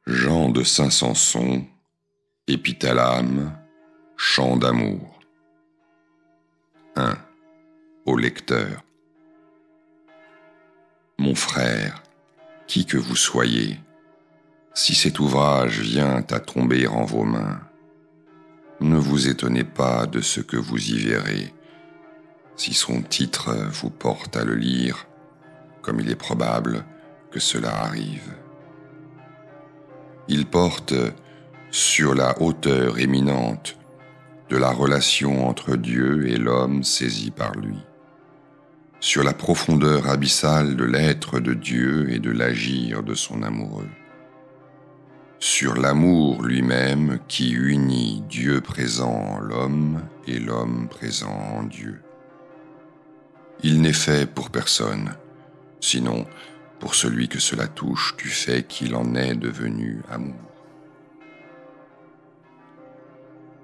Jean de Saint-Sanson, Épithalame, chant d'amour. 1. Au lecteur. Mon frère, qui que vous soyez, si cet ouvrage vient à tomber en vos mains, ne vous étonnez pas de ce que vous y verrez, si son titre vous porte à le lire, comme il est probable que cela arrive. Il porte sur la hauteur éminente de la relation entre Dieu et l'homme saisi par lui, sur la profondeur abyssale de l'être de Dieu et de l'agir de son amoureux, sur l'amour lui-même qui unit Dieu présent en l'homme et l'homme présent en Dieu. Il n'est fait pour personne, sinon pour celui que cela touche du fait qu'il en est devenu amour.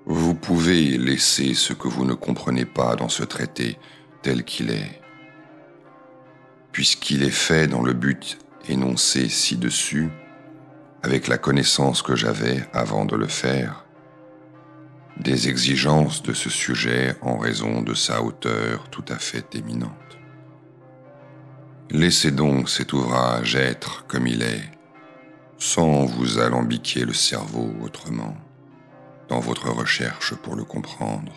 Vous pouvez laisser ce que vous ne comprenez pas dans ce traité tel qu'il est, puisqu'il est fait dans le but énoncé ci-dessus, avec la connaissance que j'avais avant de le faire, des exigences de ce sujet en raison de sa hauteur tout à fait éminente. Laissez donc cet ouvrage être comme il est, sans vous alambiquer le cerveau autrement, dans votre recherche pour le comprendre.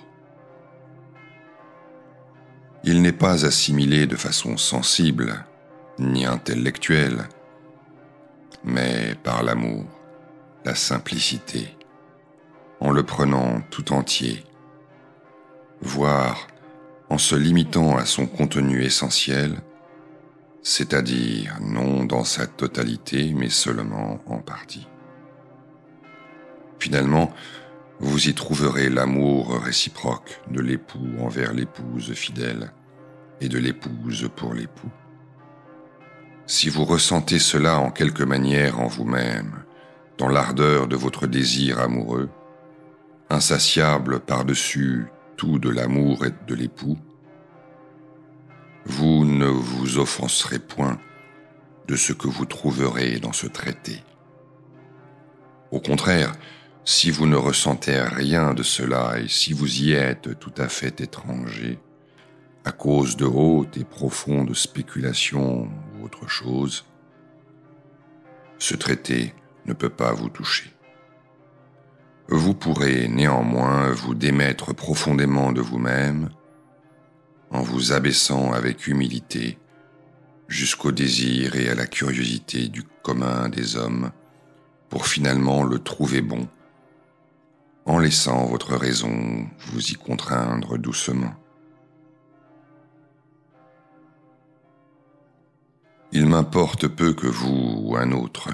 Il n'est pas assimilé de façon sensible, ni intellectuelle, mais par l'amour, la simplicité, en le prenant tout entier, voire en se limitant à son contenu essentiel, c'est-à-dire non dans sa totalité, mais seulement en partie. Finalement, vous y trouverez l'amour réciproque de l'époux envers l'épouse fidèle et de l'épouse pour l'époux. Si vous ressentez cela en quelque manière en vous-même, dans l'ardeur de votre désir amoureux, insatiable par-dessus tout de l'amour et de l'époux, vous ne vous offenserez point de ce que vous trouverez dans ce traité. Au contraire, si vous ne ressentez rien de cela et si vous y êtes tout à fait étranger, à cause de hautes et profondes spéculations ou autre chose, ce traité ne peut pas vous toucher. Vous pourrez néanmoins vous démettre profondément de vous-même en vous abaissant avec humilité jusqu'au désir et à la curiosité du commun des hommes pour finalement le trouver bon, en laissant votre raison vous y contraindre doucement. Il m'importe peu que vous ou un autre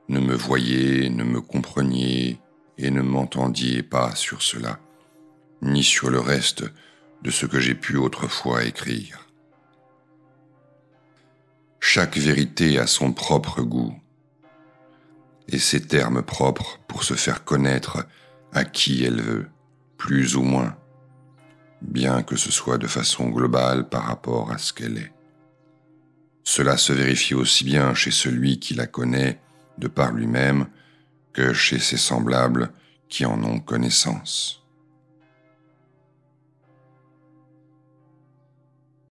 ne me voyiez, ne me compreniez et ne m'entendiez pas sur cela, ni sur le reste de ce que j'ai pu autrefois écrire. Chaque vérité a son propre goût, et ses termes propres pour se faire connaître à qui elle veut, plus ou moins, bien que ce soit de façon globale par rapport à ce qu'elle est. Cela se vérifie aussi bien chez celui qui la connaît de par lui-même que chez ses semblables qui en ont connaissance.